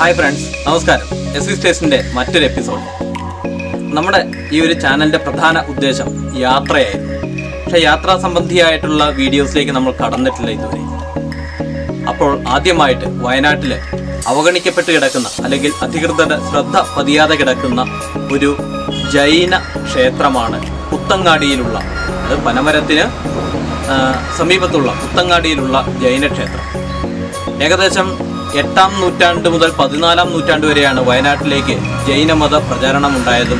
Hi friends, നമസ്കാരം. S V സ്റ്റേഷൻ്റെ മറ്റൊരു എപ്പിസോഡ്. നമ്മുടെ ഈ ഒരു ചാനലിൻ്റെ പ്രധാന ഉദ്ദേശം യാത്രയായിരുന്നു. പക്ഷേ യാത്രാ സംബന്ധിയായിട്ടുള്ള വീഡിയോസിലേക്ക് നമ്മൾ കടന്നിട്ടില്ല ഇതുവരെ. അപ്പോൾ ആദ്യമായിട്ട് വയനാട്ടിൽ അവഗണിക്കപ്പെട്ട് കിടക്കുന്ന അല്ലെങ്കിൽ അധികൃതരുടെ ശ്രദ്ധ പതിയാതെ കിടക്കുന്ന ഒരു ജൈന ക്ഷേത്രമാണ് പുത്തങ്ങാടിയിലുള്ള, അത് പനമരത്തിന് സമീപത്തുള്ള പുത്തങ്ങാടിയിലുള്ള ജൈന ക്ഷേത്രം. ഏകദേശം 8-ാം നൂറ്റാണ്ട് മുതൽ 14-ാം നൂറ്റാണ്ട് വരെയാണ് വയനാട്ടിലേക്ക് ജൈനമത പ്രചാരണം ഉണ്ടായതും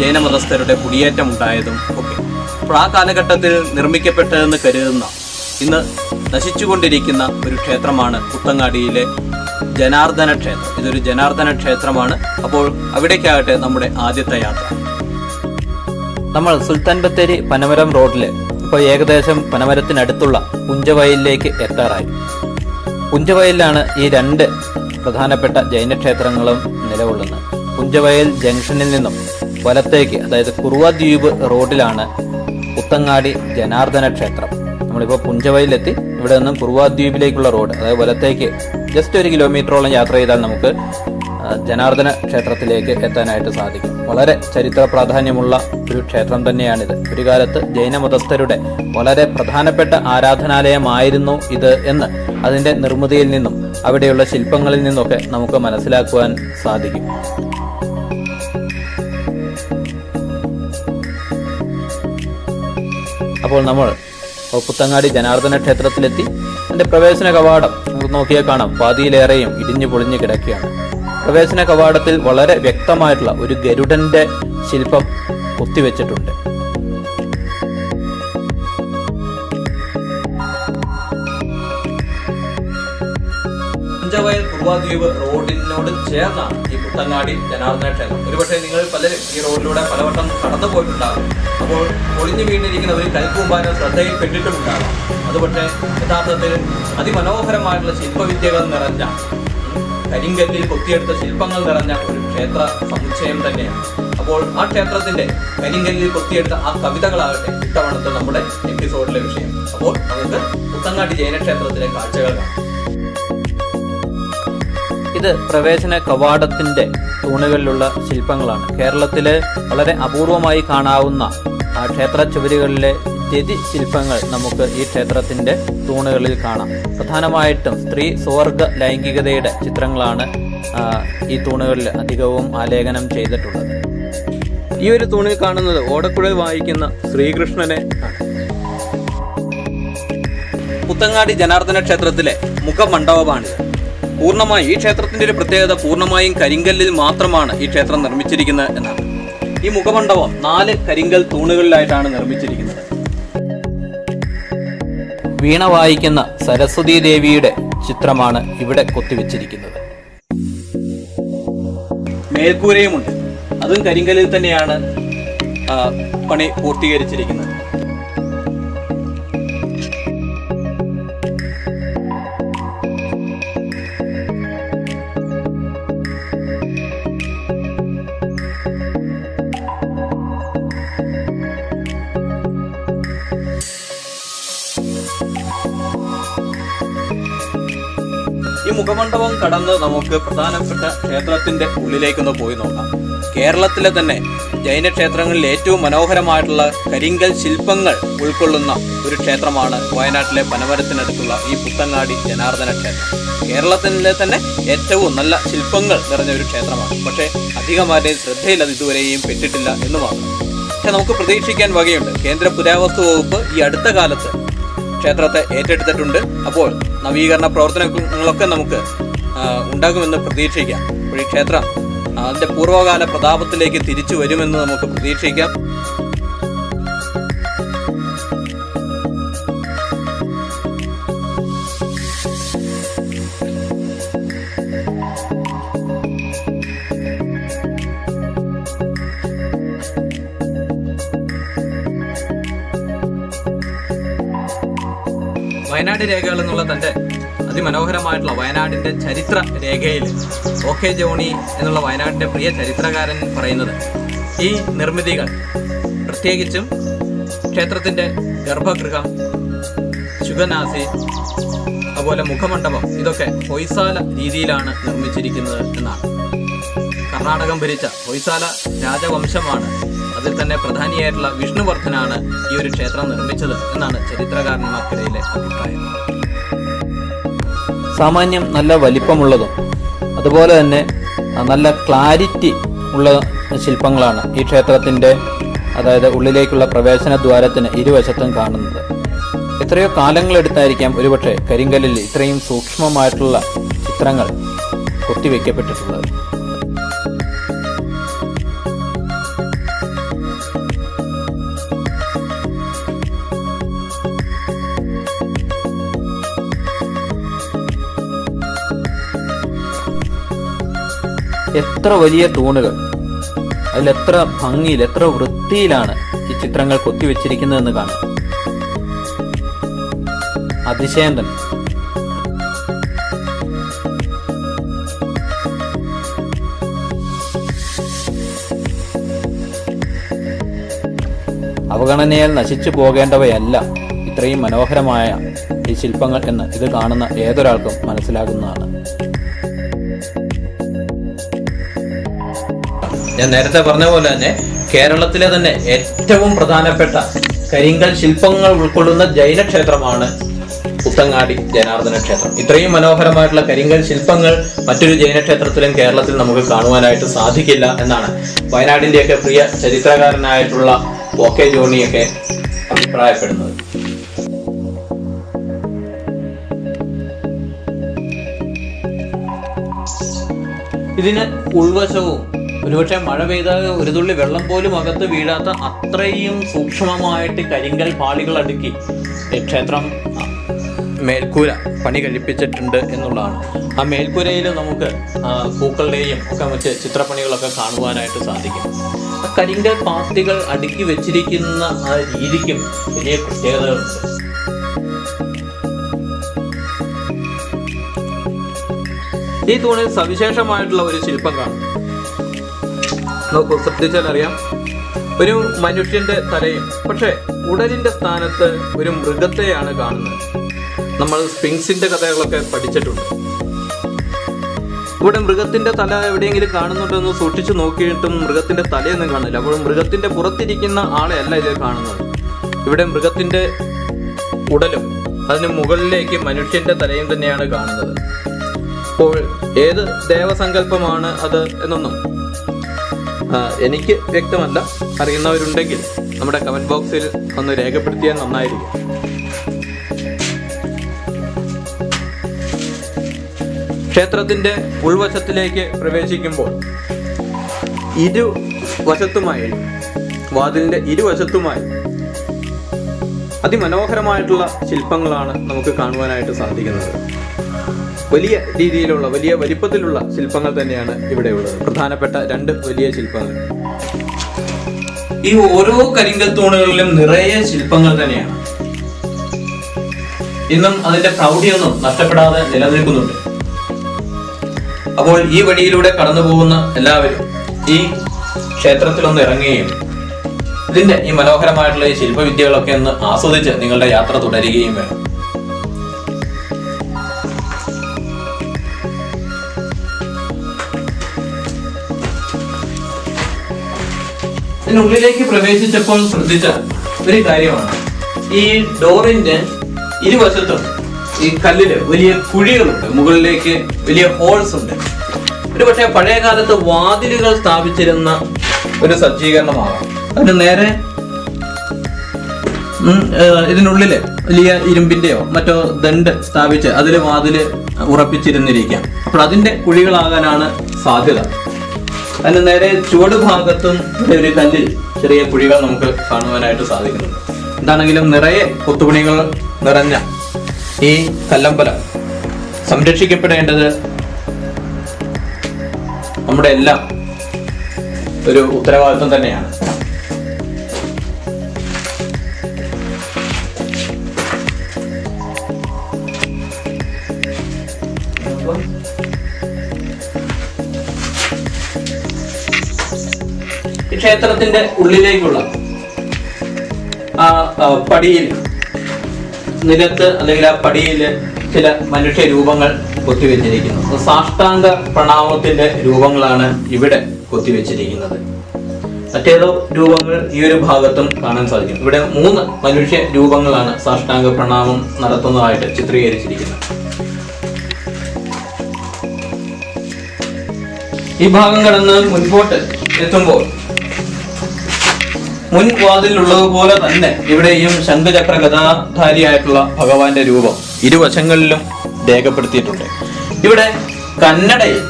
ജൈനമതസ്ഥരുടെ കുടിയേറ്റം ഉണ്ടായതും ഒക്കെ. അപ്പോൾ ആ കാലഘട്ടത്തിൽ നിർമ്മിക്കപ്പെട്ടതെന്ന് കരുതുന്ന, ഇന്ന് നശിച്ചുകൊണ്ടിരിക്കുന്ന ഒരു ക്ഷേത്രമാണ് പുത്തങ്ങാടിയിലെ ജനാർദ്ദന ക്ഷേത്രം. ഇതൊരു ജനാർദ്ദന ക്ഷേത്രമാണ്. അപ്പോൾ അവിടേക്കാകട്ടെ നമ്മുടെ ആദ്യത്തെ യാത്ര. നമ്മൾ സുൽത്താൻ ബത്തേരി പനമരം റോഡിൽ ഇപ്പോൾ ഏകദേശം പനമരത്തിനടുത്തുള്ള പുഞ്ചവയലിലേക്ക് എത്താറായി. പുഞ്ചവയലിലാണ് ഈ രണ്ട് പ്രധാനപ്പെട്ട ജൈനക്ഷേത്രങ്ങളും നിലകൊള്ളുന്നത്. പുഞ്ചവയൽ ജംഗ്ഷനിൽ നിന്നും വലത്തേക്ക്, അതായത് കുറുവദ്വീപ് റോഡിലാണ് പുത്തങ്ങാടി ജനാർദ്ദന ക്ഷേത്രം. നമ്മളിപ്പോൾ പുഞ്ചവയലിലെത്തി. ഇവിടെ നിന്നും കുറുവദ്വീപിലേക്കുള്ള റോഡ്, അതായത് വലത്തേക്ക് ജസ്റ്റ് 1 കിലോമീറ്ററോളം യാത്ര ചെയ്താൽ നമുക്ക് ജനാർദ്ദന ക്ഷേത്രത്തിലേക്ക് എത്താനായിട്ട് സാധിക്കും. വളരെ ചരിത്ര പ്രാധാന്യമുള്ള ഒരു ക്ഷേത്രം തന്നെയാണിത്. ഒരു കാലത്ത് ജൈനമതസ്ഥരുടെ വളരെ പ്രധാനപ്പെട്ട ആരാധനാലയമായിരുന്നു ഇത് എന്ന് അതിൻ്റെ നിർമ്മിതിയിൽ നിന്നും അവിടെയുള്ള ശില്പങ്ങളിൽ നിന്നൊക്കെ നമുക്ക് മനസ്സിലാക്കുവാൻ സാധിക്കും. അപ്പോൾ നമ്മൾ പുത്തങ്ങാടി ജനാർദ്ദന ക്ഷേത്രത്തിലെത്തി. അതിൻ്റെ പ്രവേശന കവാടം നമുക്ക് നോക്കിയാൽ കാണാം, പാതിയിലേറെയും ഇടിഞ്ഞു പൊളിഞ്ഞു കിടക്കുകയാണ്. പ്രവേശന കവാടത്തിൽ വളരെ വ്യക്തമായിട്ടുള്ള ഒരു ഗരുഡന്റെ ശില്പം കൊത്തിവെച്ചിട്ടുണ്ട്. പുഞ്ചവയൽ കുറുവദ്വീപ് റോഡിനോട് ചേർന്നാണ് ഈ പുത്തങ്ങാടി ജനാർദ്ദന ക്ഷേത്രം. ഒരുപക്ഷെ നിങ്ങൾ പലരും ഈ റോഡിലൂടെ പലവട്ടം കടന്നു പോയിട്ടുണ്ടാകും. അപ്പോൾ ഒളിഞ്ഞു വീണിരിക്കുന്ന ഒരു കൽക്കൂമ്പാരം ശ്രദ്ധയിൽപ്പെട്ടിട്ടുമുണ്ടാകാം. അത് പക്ഷേ യഥാർത്ഥത്തിൽ അതിമനോഹരമായിട്ടുള്ള ശില്പവിദ്യകൾ നിറഞ്ഞ, കരിങ്കല്ലിൽ കൊത്തിയെടുത്ത ശില്പങ്ങൾ നിറഞ്ഞ ഒരു ക്ഷേത്ര സമുച്ചയം തന്നെയാണ്. അപ്പോൾ ആ ക്ഷേത്രത്തിന്റെ കരിങ്കല്ലിൽ കൊത്തിയെടുത്ത ആ കവിതകളാകട്ടെ ഇത്തവണത്തെ നമ്മുടെ എപ്പിസോഡിലെ വിഷയം. അപ്പോൾ നമുക്ക് പുത്തങ്ങാടി ജൈനക്ഷേത്രത്തിലെ കാഴ്ചകൾ കാണാം. ഇത് പ്രവേശന കവാടത്തിന്റെ തൂണുകളിലുള്ള ശില്പങ്ങളാണ്. കേരളത്തിലെ വളരെ അപൂർവമായി കാണാവുന്ന ക്ഷേത്ര ചുവരുകളിലെ രതി ശില്പങ്ങൾ നമുക്ക് ഈ ക്ഷേത്രത്തിന്റെ തൂണുകളിൽ കാണാം. പ്രധാനമായിട്ടും സ്ത്രീ സ്വർഗ ലൈംഗികതയുടെ ചിത്രങ്ങളാണ് ഈ തൂണുകളിൽ അധികവും ആലേഖനം ചെയ്തിട്ടുള്ളത്. ഈ ഒരു തൂണിൽ കാണുന്നത് ഓടക്കുഴൽ വായിക്കുന്ന ശ്രീകൃഷ്ണനെ ആണ്. പുത്തങ്ങാടി ജനാർദ്ദന ക്ഷേത്രത്തിലെ മുഖമണ്ഡപമാണിത്. ഈ ക്ഷേത്രത്തിന്റെ ഒരു പ്രത്യേകത പൂർണ്ണമായും കരിങ്കല്ലിൽ മാത്രമാണ് ഈ ക്ഷേത്രം നിർമ്മിച്ചിരിക്കുന്നത് എന്നാണ്. ഈ മുഖമണ്ഡപം 4 കരിങ്കൽ തൂണുകളിലായിട്ടാണ് നിർമ്മിച്ചിരിക്കുന്നത്. വീണ വായിക്കുന്ന സരസ്വതി ദേവിയുടെ ചിത്രമാണ് ഇവിടെ കൊത്തിവെച്ചിരിക്കുന്നത്. മേൽക്കൂരയുമുണ്ട്, അതും കരിങ്കല്ലിൽ തന്നെയാണ് പണി പൂർത്തീകരിച്ചിരിക്കുന്നത്. ഈ മുഖമണ്ഡപം കടന്ന് നമുക്ക് പ്രധാനപ്പെട്ട ക്ഷേത്രത്തിന്റെ ഉള്ളിലേക്കൊന്ന് പോയി നോക്കാം. കേരളത്തിലെ തന്നെ ജൈന ക്ഷേത്രങ്ങളിൽ ഏറ്റവും മനോഹരമായിട്ടുള്ള കരിങ്കൽ ശില്പങ്ങൾ ഉൾക്കൊള്ളുന്ന ഒരു ക്ഷേത്രമാണ് വയനാട്ടിലെ പനമരത്തിനടുത്തുള്ള ഈ പുത്തങ്ങാടി ജനാർദ്ദന ക്ഷേത്രം. കേരളത്തിലെ തന്നെ ഏറ്റവും നല്ല ശില്പങ്ങൾ നിറഞ്ഞ ഒരു ക്ഷേത്രമാണ്. പക്ഷേ അധികമാരുടെയും ശ്രദ്ധയിൽ അത് ഇതുവരെയും പെട്ടിട്ടില്ല എന്ന് മാത്രം. പക്ഷെ നമുക്ക് പ്രതീക്ഷിക്കാൻ വകയുണ്ട്. കേന്ദ്ര പുരാവസ്തു വകുപ്പ് ഈ അടുത്ത കാലത്ത് ക്ഷേത്രത്തെ ഏറ്റെടുത്തിട്ടുണ്ട്. അപ്പോൾ നവീകരണ പ്രവർത്തനങ്ങളൊക്കെ നമുക്ക് ഉണ്ടാകുമെന്ന് പ്രതീക്ഷിക്കാം. അപ്പോൾ ഈ ക്ഷേത്രം അതിൻ്റെ പൂർവ്വകാല പ്രതാപത്തിലേക്ക് തിരിച്ചു വരുമെന്ന് നമുക്ക് പ്രതീക്ഷിക്കാം. വയനാട് രേഖകൾ എന്നുള്ള തൻ്റെ അതിമനോഹരമായിട്ടുള്ള വയനാടിൻ്റെ ചരിത്ര രേഖയിൽ OK ജോണി എന്നുള്ള വയനാടിൻ്റെ പ്രിയ ചരിത്രകാരൻ പറയുന്നത്, ഈ നിർമ്മിതികൾ പ്രത്യേകിച്ചും ക്ഷേത്രത്തിൻ്റെ ഗർഭഗൃഹം, ശുഗനാസി, അതുപോലെ മുഖമണ്ഡപം ഇതൊക്കെ ഹൊയ്സാല രീതിയിലാണ് നിർമ്മിച്ചിരിക്കുന്നത് എന്നാണ്. കർണാടകം ഭരിച്ച ഹൊയ്സാല രാജവംശമാണ്, അതിൽ തന്നെ പ്രധാനിയായിട്ടുള്ള വിഷ്ണുവർദ്ധനാണ് ഈ ഒരു ക്ഷേത്രം നിർമ്മിച്ചത് എന്നാണ് ചരിത്രകാരന്മാർക്കിടയിലെ അഭിപ്രായം. സാമാന്യം നല്ല വലിപ്പമുള്ളതും അതുപോലെ തന്നെ നല്ല ക്ലാരിറ്റി ഉള്ള ശില്പങ്ങളാണ് ഈ ക്ഷേത്രത്തിൻ്റെ, അതായത് ഉള്ളിലേക്കുള്ള പ്രവേശന ദ്വാരത്തിന് ഇരുവശത്തും കാണുന്നത്. എത്രയോ കാലങ്ങളെടുത്തായിരിക്കാം ഒരുപക്ഷെ കരിങ്കല്ലിൽ ഇത്രയും സൂക്ഷ്മമായിട്ടുള്ള ചിത്രങ്ങൾ കൊത്തിവെക്കപ്പെട്ടിട്ടുള്ളത്. എത്ര വലിയ തൂണുകൾ, അതിലെത്ര ഭംഗിയിൽ എത്ര വൃത്തിയിലാണ് ഈ ചിത്രങ്ങൾ കൊത്തിവെച്ചിരിക്കുന്നതെന്ന് കാണാം. അതിശയം തന്നെ. അവഗണനയാൽ നശിച്ചു പോകേണ്ടവയല്ല ഇത്രയും മനോഹരമായ ഈ ശില്പങ്ങൾ എന്ന് ഇത് കാണുന്ന ഏതൊരാൾക്കും മനസ്സിലാകുന്നതാണ്. ഞാൻ നേരത്തെ പറഞ്ഞ പോലെ തന്നെ കേരളത്തിലെ തന്നെ ഏറ്റവും പ്രധാനപ്പെട്ട കരിങ്കൽ ശില്പങ്ങൾ ഉൾക്കൊള്ളുന്ന ജൈന ക്ഷേത്രമാണ് പുത്തങ്ങാടി ജനാർദ്ദന ക്ഷേത്രം. ഇത്രയും മനോഹരമായിട്ടുള്ള കരിങ്കൽ ശില്പങ്ങൾ മറ്റൊരു ജൈന ക്ഷേത്രത്തിലും കേരളത്തിൽ നമുക്ക് കാണുവാനായിട്ട് സാധിക്കില്ല എന്നാണ് വയനാടിന്റെയൊക്കെ പ്രിയ ചരിത്രകാരനായിട്ടുള്ള OK ജോണിയൊക്കെ അഭിപ്രായപ്പെടുന്നത്. ഇതിന് ഉൾവശവും ഒരുപക്ഷെ മഴ പെയ്താൽ ഒരു തുള്ളി വെള്ളം പോലും അകത്ത് വീഴാത്ത അത്രയും സൂക്ഷ്മമായിട്ട് കരിങ്കൽ പാളികൾ അടുക്കി ക്ഷേത്രം മേൽക്കൂര പണി കഴിപ്പിച്ചിട്ടുണ്ട് എന്നുള്ളതാണ്. ആ മേൽക്കൂരയിൽ നമുക്ക് പൂക്കളുടെയും ഒക്കെ മറ്റ് ചിത്രപ്പണികളൊക്കെ കാണുവാനായിട്ട് സാധിക്കും. കരിങ്കൽ പാത്തികൾ അടുക്കി വെച്ചിരിക്കുന്ന ആ രീതിക്കും വലിയ പ്രത്യേകതകളുണ്ട്. ഈ തൂണിൽ സവിശേഷമായിട്ടുള്ള ഒരു ശില്പം കാണും. നോക്കൂ, ശ്രദ്ധിച്ചാൽ അറിയാം, ഒരു മനുഷ്യന്റെ തലയും പക്ഷെ ഉടലിന്റെ സ്ഥാനത്ത് ഒരു മൃഗത്തെയാണ് കാണുന്നത്. നമ്മൾ സ്ഫിങ്സിന്റെ കഥകളൊക്കെ പഠിച്ചിട്ടുണ്ട്. ഇവിടെ മൃഗത്തിന്റെ തല എവിടെയെങ്കിലും കാണുന്നുണ്ടെന്ന് സൂക്ഷിച്ചു നോക്കിയിട്ടും മൃഗത്തിന്റെ തലയൊന്നും കാണില്ല. അപ്പോൾ മൃഗത്തിന്റെ പുറത്തിരിക്കുന്ന ആളെയല്ല ഇതിൽ കാണുന്നത്. ഇവിടെ മൃഗത്തിന്റെ ഉടലും അതിന് മുകളിലേക്ക് മനുഷ്യന്റെ തലയും തന്നെയാണ് കാണുന്നത്. അപ്പോൾ ഏത് ദേവസങ്കല്പമാണ് അത് എന്നൊന്നും എനിക്ക് വ്യക്തമല്ല. അറിയുന്നവരുണ്ടെങ്കിൽ നമ്മുടെ കമന്റ് ബോക്സിൽ ഒന്ന് രേഖപ്പെടുത്തിയാൽ നന്നായിരിക്കും. ക്ഷേത്രത്തിന്റെ ഉൾവശത്തിലേക്ക് പ്രവേശിക്കുമ്പോൾ ഇരുവശത്തുമായി, വാതിലിന്റെ ഇരുവശത്തുമായി അതിമനോഹരമായിട്ടുള്ള ശില്പങ്ങളാണ് നമുക്ക് കാണുവാനായിട്ട് സാധിക്കുന്നത്. വലിയ രീതിയിലുള്ള, വലിയ വലിപ്പത്തിലുള്ള ശില്പങ്ങൾ തന്നെയാണ് ഇവിടെയുള്ളത്. പ്രധാനപ്പെട്ട 2 വലിയ ശില്പങ്ങൾ. ഈ ഓരോ കരിങ്കൽ തൂണുകളിലും നിറയെ ശില്പങ്ങൾ തന്നെയാണ്. ഇന്നും അതിന്റെ പ്രൗഢിയൊന്നും നഷ്ടപ്പെടാതെ നിലനിൽക്കുന്നുണ്ട്. അപ്പോൾ ഈ വഴിയിലൂടെ കടന്നു പോകുന്ന എല്ലാവരും ഈ ക്ഷേത്രത്തിലൊന്ന് ഇറങ്ങുകയും ഇതിന്റെ ഈ മനോഹരമായിട്ടുള്ള ഈ ശില്പവിദ്യകളൊക്കെ ഒന്ന് ആസ്വദിച്ച് നിങ്ങളുടെ യാത്ര തുടരുകയും വേണം. ഇതിനുള്ളിലേക്ക് പ്രവേശിച്ചപ്പോൾ ശ്രദ്ധിച്ച ഒരു കാര്യമാണ്, ഈ ഡോറിന്റെ ഇരുവശത്തും ഈ കല്ലില് വലിയ കുഴികളുണ്ട്, മുകളിലേക്ക് വലിയ ഹോൾസ് ഉണ്ട്. ഒരു പക്ഷേ പഴയ കാലത്ത് വാതിലുകൾ സ്ഥാപിച്ചിരുന്ന ഒരു സജ്ജീകരണമാകാം. അതിന് നേരെ ഇതിനുള്ളില് വലിയ ഇരുമ്പിന്റെയോ മറ്റോ ദണ്ട് സ്ഥാപിച്ച് അതിൽ വാതില് ഉറപ്പിച്ചിരുന്നിരിക്കാം. അപ്പോൾ അതിന്റെ കുഴികളാകാനാണ് സാധ്യത. അതിന് നേരെ ചുവട് ഭാഗത്തും ഒരു കല്ലിൽ ചെറിയ കുഴികൾ നമുക്ക് കാണുവാനായിട്ട് സാധിക്കുന്നുണ്ട്. എന്താണെങ്കിലും നിറയെ കൊത്തുപണികൾ നിറഞ്ഞ ഈ കല്ലമ്പലം സംരക്ഷിക്കപ്പെടേണ്ടത് നമ്മുടെ എല്ലാം ഒരു ഉത്തരവാദിത്വം തന്നെയാണ്. ക്ഷേത്രത്തിന്റെ ഉള്ളിലേക്കുള്ള ആ പടിയിൽ, നിലത്ത് അല്ലെങ്കിൽ ആ പടിയിൽ ചില മനുഷ്യ രൂപങ്ങൾ കൊത്തിവെച്ചിരിക്കുന്നു. സാഷ്ടാംഗ പ്രണാമത്തിന്റെ രൂപങ്ങളാണ് ഇവിടെ കൊത്തിവെച്ചിരിക്കുന്നത്. മറ്റേതോ രൂപങ്ങൾ ഈ ഒരു ഭാഗത്തും കാണാൻ സാധിക്കും. ഇവിടെ 3 മനുഷ്യ രൂപങ്ങളാണ് സാഷ്ടാംഗ പ്രണാമം നടത്തുന്നതായിട്ട് ചിത്രീകരിച്ചിരിക്കുന്നത്. ഈ ഭാഗം കടന്ന് മുൻപോട്ട് എത്തുമ്പോൾ മുൻവാതിലുള്ളതുപോലെ തന്നെ ഇവിടെയും ശംഖചക്ര ഗദാധാരിയായിട്ടുള്ള ഭഗവാന്റെ രൂപം ഇരുവശങ്ങളിലും രേഖപ്പെടുത്തിയിട്ടുണ്ട്. ഇവിടെ കന്നഡയിൽ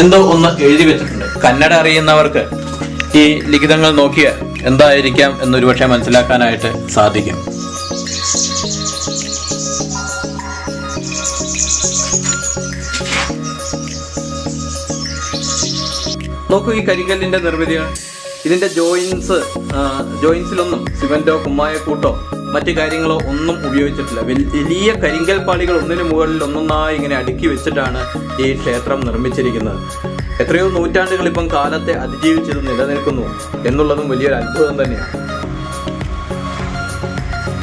എന്തോ ഒന്ന് എഴുതി വെച്ചിട്ടുണ്ട്. കന്നഡ അറിയുന്നവർക്ക് ഈ ലിഖിതങ്ങൾ നോക്കിയാൽ എന്തായിരിക്കാം എന്നൊരു പക്ഷേ മനസ്സിലാക്കാനായിട്ട് സാധിക്കും. നോക്കൂ ഈ കരിങ്കല്ലിന്റെ നിർമ്മിതികൾ. ഇതിന്റെ ജോയിൻസിലൊന്നും സിമന്റോ കുമ്മായക്കൂട്ടോ മറ്റു കാര്യങ്ങളോ ഒന്നും ഉപയോഗിച്ചിട്ടില്ല. വലിയ കരിങ്കൽ പാളികൾ ഒന്നിനു മുകളിൽ ഒന്നൊന്നായി ഇങ്ങനെ അടുക്കി വെച്ചിട്ടാണ് ഈ ക്ഷേത്രം നിർമ്മിച്ചിരിക്കുന്നത്. എത്രയോ നൂറ്റാണ്ടുകൾ ഇപ്പം കാലത്തെ അതിജീവിച്ചത് നിലനിൽക്കുന്നു എന്നുള്ളതും വലിയൊരു അത്ഭുതം തന്നെയാണ്.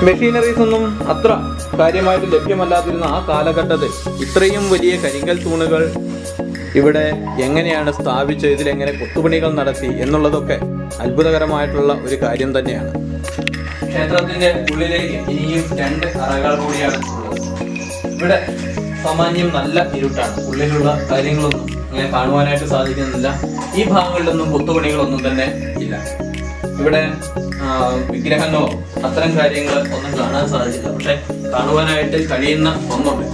മെഷീനറീസ് ഒന്നും അത്ര കാര്യമായിട്ട് ലഭ്യമല്ലാതിരുന്ന ആ കാലഘട്ടത്തിൽ ഇത്രയും വലിയ കരിങ്കൽ തൂണുകൾ ഇവിടെ എങ്ങനെയാണ് സ്ഥാപിച്ചത്, ഇതിലെങ്ങനെ കൊത്തുപണികൾ നടത്തി എന്നുള്ളതൊക്കെ അത്ഭുതകരമായിട്ടുള്ള ഒരു കാര്യം തന്നെയാണ്. ക്ഷേത്രത്തിന്റെ ഉള്ളിലേക്ക് ഇനിയും 2 അറകൾ കൂടിയാണ് ഉള്ളത്. ഇവിടെ സാമാന്യം നല്ല ഇരുട്ടാണ്. ഉള്ളിലുള്ള കാര്യങ്ങളൊന്നും ഇങ്ങനെ കാണുവാനായിട്ട് സാധിക്കുന്നില്ല. ഈ ഭാഗങ്ങളിലൊന്നും കൊത്തുപണികളൊന്നും തന്നെ ഇല്ല. ഇവിടെ വിഗ്രഹങ്ങളോ അത്തരം കാര്യങ്ങൾ ഒന്നും കാണാൻ സാധിച്ചില്ല. പക്ഷെ കാണുവാനായിട്ട് കഴിയുന്ന ഒന്നുണ്ട്.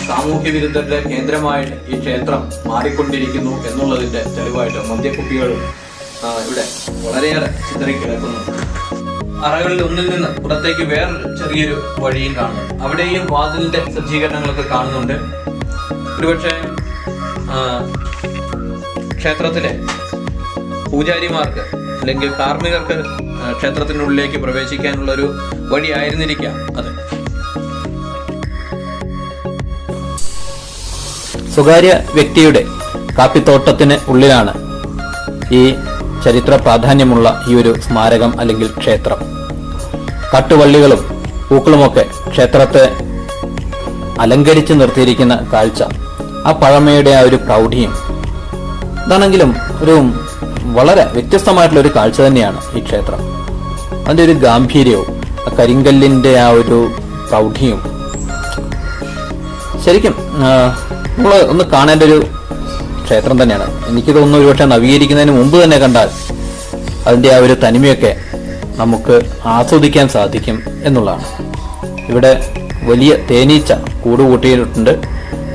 സാമൂഹ്യ വിരുദ്ധരുടെ കേന്ദ്രമായിട്ട് ഈ ക്ഷേത്രം മാറിക്കൊണ്ടിരിക്കുന്നു എന്നുള്ളതിന്റെ തെളിവായിട്ട് മദ്യക്കുപ്പികളും ഇവിടെ വളരെയേറെ ചിതറിക്കിടക്കുന്നുണ്ട്. അറകളിൽ ഒന്നിൽ നിന്ന് പുറത്തേക്ക് വേറൊരു ചെറിയൊരു വഴിയും കാണുന്നുണ്ട്. അവിടെയും വാതിലിന്റെ സജ്ജീകരണങ്ങളൊക്കെ കാണുന്നുണ്ട്. ഒരുപക്ഷെ ക്ഷേത്രത്തിലെ പൂജാരിമാർക്ക് അല്ലെങ്കിൽ കാർമ്മികർക്ക് ക്ഷേത്രത്തിനുള്ളിലേക്ക് പ്രവേശിക്കാനുള്ള ഒരു വഴിയായിരുന്നിരിക്കാം അത്. സ്വകാര്യ വ്യക്തിയുടെ കാപ്പിത്തോട്ടത്തിന് ഉള്ളിലാണ് ഈ ചരിത്ര പ്രാധാന്യമുള്ള ഈ ഒരു സ്മാരകം അല്ലെങ്കിൽ ക്ഷേത്രം. കാട്ടുവള്ളികളും പൂക്കളുമൊക്കെ ക്ഷേത്രത്തെ അലങ്കരിച്ച് നിർത്തിയിരിക്കുന്ന കാഴ്ച, ആ പഴമയുടെ ആ ഒരു പ്രൗഢിയും ഇതാണെങ്കിലും ഒരു വളരെ വ്യത്യസ്തമായിട്ടുള്ള ഒരു കാഴ്ച തന്നെയാണ് ഈ ക്ഷേത്രം. അതിൻ്റെ ഒരു ഗാംഭീര്യവും ആ കരിങ്കല്ലിൻ്റെ ആ ഒരു പ്രൗഢിയും ശരിക്കും നമ്മൾ ഒന്ന് കാണേണ്ട ഒരു ക്ഷേത്രം തന്നെയാണ്. എനിക്ക് തോന്നുന്നു ഒരുപക്ഷെ നവീകരിക്കുന്നതിന് മുമ്പ് തന്നെ കണ്ടാൽ അതിൻ്റെ ആ ഒരു തനിമയൊക്കെ നമുക്ക് ആസ്വദിക്കാൻ സാധിക്കും എന്നുള്ളതാണ്. ഇവിടെ വലിയ തേനീച്ച കൂടുകൂട്ടിയിട്ടുണ്ട്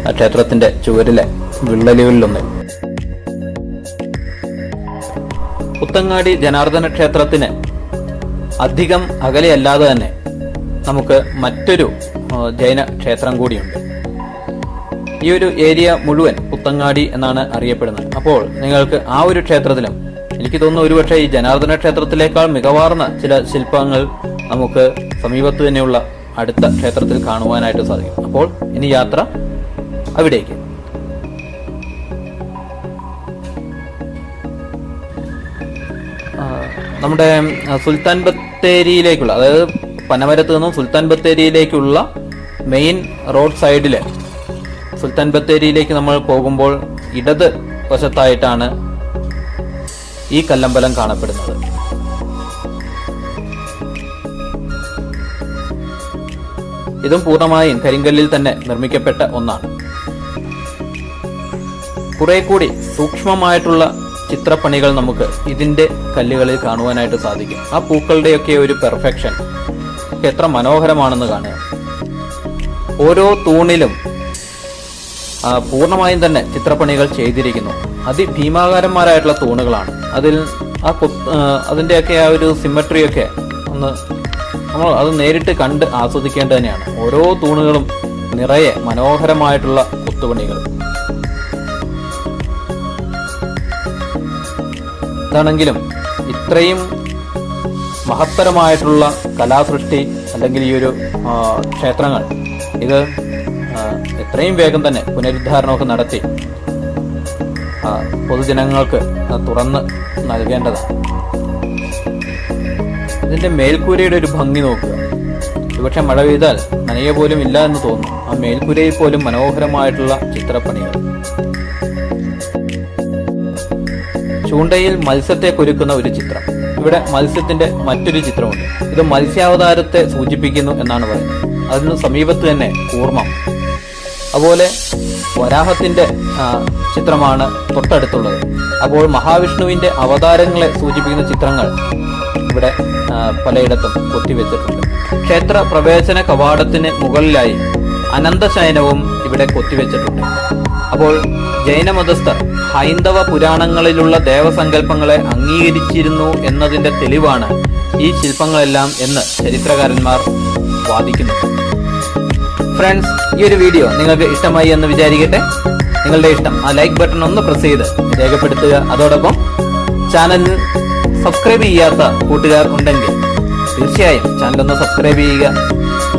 ആ ക്ഷേത്രത്തിൻ്റെ ചുവരിലെ വിള്ളലുകളിലൊന്ന്. പുത്തങ്ങാടി ജനാർദ്ദന ക്ഷേത്രത്തിന് അധികം അകലെയല്ലാതെ തന്നെ നമുക്ക് മറ്റൊരു ജൈന ക്ഷേത്രം കൂടിയുണ്ട്. ഈ ഒരു ഏരിയ മുഴുവൻ പുത്തങ്ങാടി എന്നാണ് അറിയപ്പെടുന്നത്. അപ്പോൾ നിങ്ങൾക്ക് ആ ഒരു ക്ഷേത്രത്തിലും എനിക്ക് തോന്നുന്നു ഒരുപക്ഷെ ഈ ജനാർദ്ദന ക്ഷേത്രത്തിലേക്കാൾ മികവാർന്ന ചില ശില്പങ്ങൾ നമുക്ക് സമീപത്ത് തന്നെയുള്ള അടുത്ത ക്ഷേത്രത്തിൽ കാണുവാനായിട്ട് സാധിക്കും. അപ്പോൾ ഇനി യാത്ര അവിടേക്ക്. നമ്മുടെ സുൽത്താൻ ബത്തേരിയിലേക്കുള്ള, അതായത് പനമരത്ത് നിന്നും സുൽത്താൻ ബത്തേരിയിലേക്കുള്ള മെയിൻ റോഡ് സൈഡില് സുൽത്താൻ ബത്തേരിയിലേക്ക് നമ്മൾ പോകുമ്പോൾ ഇടത് വശത്തായിട്ടാണ് ഈ കല്ലമ്പലം കാണപ്പെടുന്നത്. ഇതും പൂർണ്ണമായും കരിങ്കല്ലിൽ തന്നെ നിർമ്മിക്കപ്പെട്ട ഒന്നാണ്. കുറെ കൂടി സൂക്ഷ്മമായിട്ടുള്ള ചിത്രപ്പണികൾ നമുക്ക് ഇതിന്റെ കല്ലുകളിൽ കാണുവാനായിട്ട് സാധിക്കും. ആ പൂക്കളുടെയൊക്കെ ഒരു പെർഫെക്ഷൻ എത്ര മനോഹരമാണെന്ന് കാണുക. ഓരോ തൂണിലും പൂർണ്ണമായും തന്നെ ചിത്രപ്പണികൾ ചെയ്തിരിക്കുന്നു. അതിഭീമാകാരന്മാരായിട്ടുള്ള തൂണുകളാണ്. അതിൽ അതിൻ്റെയൊക്കെ ആ ഒരു സിമ്മട്രിയൊക്കെ നമ്മൾ അത് നേരിട്ട് കണ്ട് ആസ്വദിക്കേണ്ടത് തന്നെയാണ്. ഓരോ തൂണുകളും നിറയെ മനോഹരമായിട്ടുള്ള കൊത്തുപണികൾ. ഇതാണെങ്കിലും ഇത്രയും മഹത്തരമായിട്ടുള്ള കലാസൃഷ്ടി അല്ലെങ്കിൽ ഈ ഒരു ക്ഷേത്രങ്ങൾ ഇത് എത്രയും വേഗം തന്നെ പുനരുദ്ധാരണമൊക്കെ നടത്തി പൊതുജനങ്ങൾക്ക് തുറന്ന് നൽകേണ്ടതാണ്. ഇതിന്റെ മേൽക്കൂരയുടെ ഒരു ഭംഗി നോക്കുക. ഒരുപക്ഷെ മഴ പെയ്താൽ നനയ പോലും ഇല്ല എന്ന് തോന്നുന്നു. ആ മേൽക്കുരയിൽ പോലും മനോഹരമായിട്ടുള്ള ചിത്രപ്പണികൾ. ചൂണ്ടയിൽ മത്സ്യത്തെ കുരുക്കുന്ന ഒരു ചിത്രം. ഇവിടെ മത്സ്യത്തിന്റെ മറ്റൊരു ചിത്രമുണ്ട്. ഇത് മത്സ്യാവതാരത്തെ സൂചിപ്പിക്കുന്നു എന്നാണ് പറയുന്നത്. അതിന് സമീപത്ത് തന്നെ കൂർമ്മം. അതുപോലെ വരാഹത്തിന്റെ ചിത്രമാണ് തൊട്ടടുത്തുള്ളത്. അപ്പോൾ മഹാവിഷ്ണുവിന്റെ അവതാരങ്ങളെ സൂചിപ്പിക്കുന്ന ചിത്രങ്ങൾ ഇവിടെ പലയിടത്തും കൊത്തിവെച്ചിട്ടുണ്ട്. ക്ഷേത്ര പ്രവേശന കവാടത്തിന് മുകളിലായി അനന്തശയനവും ഇവിടെ കൊത്തിവെച്ചിട്ടുണ്ട്. അപ്പോൾ ജൈനമതസ്ഥർ ഹൈന്ദവ പുരാണങ്ങളിലുള്ള ദേവസങ്കല്പങ്ങളെ അംഗീകരിച്ചിരുന്നു എന്നതിന്റെ തെളിവാണ് ഈ ശില്പങ്ങളെല്ലാം എന്ന് ചരിത്രകാരന്മാർ വാദിക്കുന്നു. ഫ്രണ്ട്സ്, ഈ ഒരു വീഡിയോ നിങ്ങൾക്ക് ഇഷ്ടമായി എന്ന് വിചാരിക്കട്ടെ. നിങ്ങളുടെ ഇഷ്ടം ആ ലൈക്ക് ബട്ടൺ ഒന്ന് പ്രസ് ചെയ്ത് രേഖപ്പെടുത്തുക. അതോടൊപ്പം ചാനലിൽ സബ്സ്ക്രൈബ് ചെയ്യാത്ത കൂട്ടുകാർ ഉണ്ടെങ്കിൽ തീർച്ചയായും ചാനലൊന്ന് സബ്സ്ക്രൈബ് ചെയ്യുക.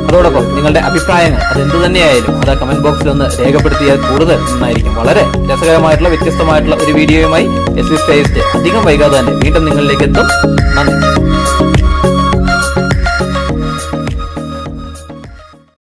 അതോടൊപ്പം നിങ്ങളുടെ അഭിപ്രായങ്ങൾ അതെന്തു തന്നെയായാലും അത് കമന്റ് ബോക്സിൽ ഒന്ന് രേഖപ്പെടുത്തിയാൽ കൂടുതൽ നന്നായിരിക്കും. വളരെ രസകരമായിട്ടുള്ള വ്യത്യസ്തമായിട്ടുള്ള ഒരു വീഡിയോയുമായി എസ് വി ടേസ്റ്റ് അധികം വൈകാതെ തന്നെ വീണ്ടും നിങ്ങളിലേക്ക് എത്തും. നന്ദി.